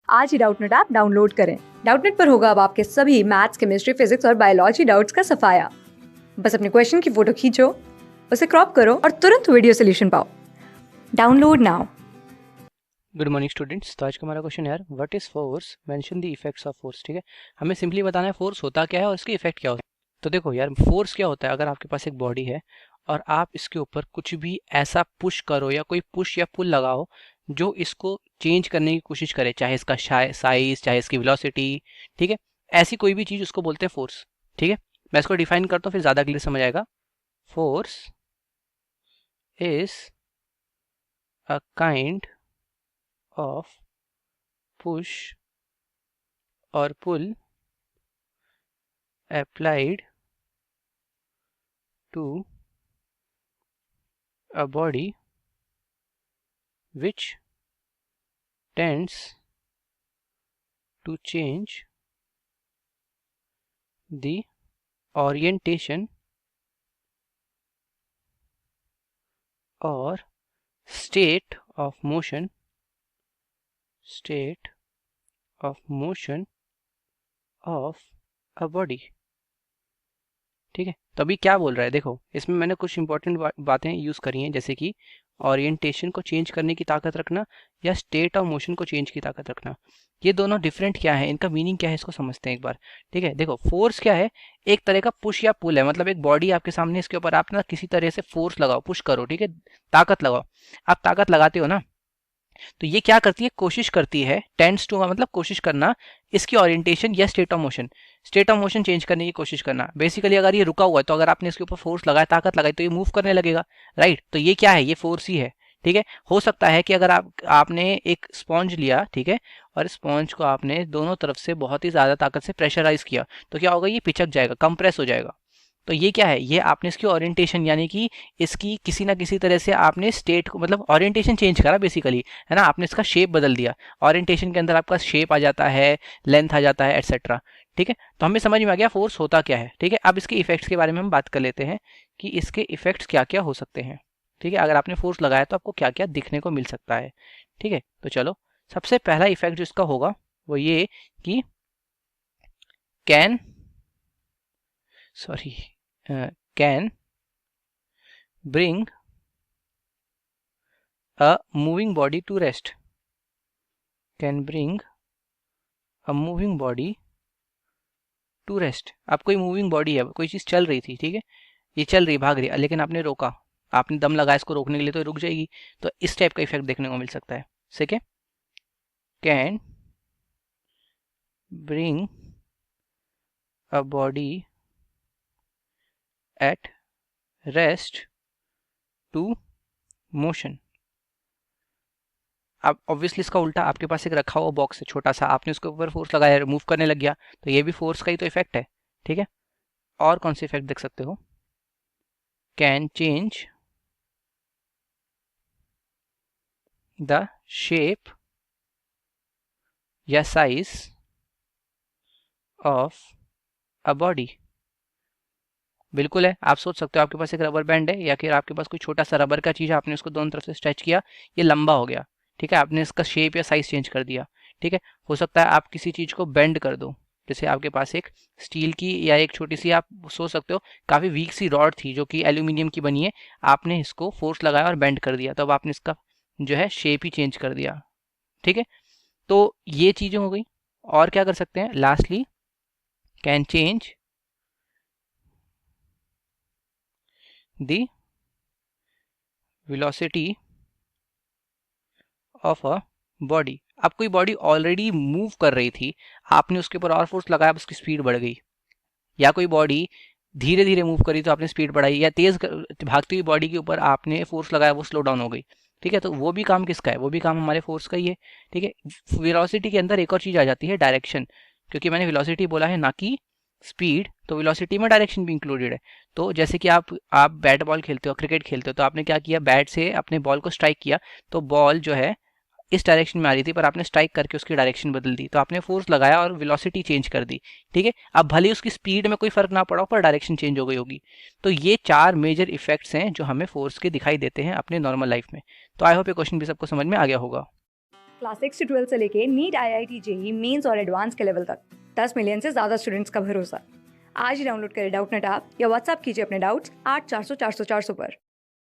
आज ही Doubtnut app download करें। Doubtnut पर होगा अब आपके सभी मैथ्स, केमिस्ट्री, फिजिक्स और बायोलॉजी डाउट्स का सफाया। बस अपने क्वेश्चन की फोटो खींचो, उसे क्रॉप करो और तुरंत वीडियो सोल्यूशन पाओ। Download now. Good morning students. तो आज का हमारा क्वेश्चन है what is force, mention the effects of force. ठीक है, हमें सिंपली बताना है फोर्स होता क्या है और इसके इफेक्ट क्या होता है। तो देखो यार, फोर्स क्या होता है, अगर आपके पास एक बॉडी है और आप इसके ऊपर कुछ भी ऐसा पुश करो या कोई पुश या पुल लगाओ जो इसको चेंज करने की कोशिश करे, चाहे इसका साइज, चाहे इसकी वेलोसिटी, ठीक है, ऐसी कोई भी चीज, उसको बोलते हैं फोर्स। ठीक है, मैं इसको डिफाइन करता हूँ, फिर ज्यादा क्लियर समझ आएगा। Force is a kind of push or pull applied to a body which tends to change the orientation or state of motion of a body। ठीक है, तो अभी क्या बोल रहा है, देखो इसमें मैंने कुछ इंपॉर्टेंट बातें यूज करी हैं, जैसे कि ओरिएंटेशन को चेंज करने की ताकत रखना या स्टेट ऑफ मोशन को चेंज की ताकत रखना। ये दोनों डिफरेंट क्या है, इनका मीनिंग क्या है, इसको समझते हैं एक बार। ठीक है, देखो फोर्स क्या है, एक तरह का पुश या पुल है, मतलब एक बॉडी आपके सामने, इसके ऊपर आप ना किसी तरह से फोर्स लगाओ, पुश करो, ठीक है, ताकत लगाओ। आप ताकत लगाते हो ना, तो ये क्या करती है, कोशिश करती है, टेंड्स टू मतलब कोशिश करना, इसकी ओरिएंटेशन या स्टेट ऑफ मोशन चेंज करने की कोशिश करना। बेसिकली अगर ये रुका हुआ है तो अगर आपने इसके ऊपर फोर्स लगाया, ताकत लगाई, तो ये मूव करने लगेगा, राइट। तो ये क्या है, ये फोर्स ही है। ठीक है, हो सकता है कि अगर आपने एक स्पॉन्ज लिया, ठीक है, और स्पॉन्ज को आपने दोनों तरफ से बहुत ही ज्यादा ताकत से प्रेशराइज किया, तो क्या होगा, ये पिचक जाएगा, कंप्रेस हो जाएगा। तो ये क्या है, ये आपने इसकी ओरिएंटेशन, यानी कि इसकी किसी ना किसी तरह से आपने स्टेट को, मतलब ओरिएंटेशन चेंज करा बेसिकली, है ना, आपने इसका शेप बदल दिया। ओरिएंटेशन के अंदर आपका शेप आ जाता है, लेंथ आ जाता है, एटसेट्रा। ठीक है, तो हमें समझ में आ गया फोर्स होता क्या है। ठीक है, अब इसके इफेक्ट्स के बारे में हम बात कर लेते हैं कि इसके इफेक्ट्स क्या क्या हो सकते हैं। ठीक है, अगर आपने फोर्स लगाया तो आपको क्या क्या दिखने को मिल सकता है। ठीक है, तो चलो, सबसे पहला इफेक्ट जो इसका होगा वो ये कि can can bring a moving body to rest, can bring a moving body to rest। अब कोई मूविंग बॉडी है, कोई चीज चल रही थी, ठीक है, ये चल रही, भाग रही है, लेकिन आपने रोका, आपने दम लगाया इसको रोकने के लिए, तो रुक जाएगी। तो इस टाइप का इफेक्ट देखने को मिल सकता है। ठीक है, can bring a body at rest to motion. अब ऑब्वियसली इसका उल्टा, आपके पास एक रखा हुआ बॉक्स है छोटा सा, आपने उसके ऊपर फोर्स लगाया, मूव करने लग गया, तो ये भी फोर्स का ही तो इफेक्ट है। ठीक है, और कौन से इफेक्ट देख सकते हो, कैन चेंज द शेप या साइज ऑफ अ बॉडी। बिल्कुल है, आप सोच सकते हो आपके पास एक रबर बैंड है, या फिर आपके पास कोई छोटा सा रबर का चीज है, आपने उसको दोनों तरफ से स्ट्रेच किया, ये लंबा हो गया, ठीक है, आपने इसका शेप या साइज चेंज कर दिया। ठीक है, हो सकता है आप किसी चीज को बेंड कर दो, जैसे आपके पास एक स्टील की या एक छोटी सी, आप सोच सकते हो काफी वीक सी रॉड थी जो कि एल्यूमिनियम की बनी है, आपने इसको फोर्स लगाया और बेंड कर दिया, तो अब आपने इसका जो है शेप ही चेंज कर दिया। ठीक है, तो ये चीजें हो गई। और क्या कर सकते हैं, lastly can change the velocity of a body. अब कोई बॉडी ऑलरेडी मूव कर रही थी, आपने उसके ऊपर और फोर्स लगाया, उसकी स्पीड बढ़ गई, या कोई बॉडी धीरे धीरे मूव करी तो आपने स्पीड बढ़ाई, या तेज भागती हुई बॉडी के ऊपर आपने फोर्स लगाया, वो स्लो डाउन हो गई। ठीक है, तो वो भी काम किसका है, वो भी काम हमारे फोर्स का ही है। ठीक है, वेलोसिटी के अंदर एक और चीज आ जाती है, डायरेक्शन, क्योंकि मैंने वेलोसिटी बोला है ना कि स्पीड, तो वेलोसिटी में डायरेक्शन भी इंक्लूडेड है। तो जैसे कि आप बैट बॉल खेलते हो, क्रिकेट खेलते हो, तो आपने क्या किया, बैट से अपने बॉल को स्ट्राइक किया, तो बॉल जो है इस डायरेक्शन में आ रही थी, पर आपने स्ट्राइक करके उसकी डायरेक्शन बदल दी, तो आपने फोर्स लगाया और वेलोसिटी चेंज कर दी। ठीक है, अब भले उसकी स्पीड में कोई फर्क ना पड़ा, पर डायरेक्शन चेंज हो गई होगी। तो ये 4 मेजर इफेक्ट्स हैं जो हमें फोर्स के दिखाई देते हैं अपने नॉर्मल लाइफ में। तो आई होप ये क्वेश्चन भी सबको समझ में आ गया होगा। क्लास 6 से 12 से लेके नीट, IIT, जेईई मेंस और एडवांस के लेवल तक 10 मिलियन से ज्यादा स्टूडेंट्स का भरोसा। आज ही डाउनलोड करें डाउटनेट ऐप या व्हाट्सएप कीजिए अपने डाउट्स 8400 400 400 पर।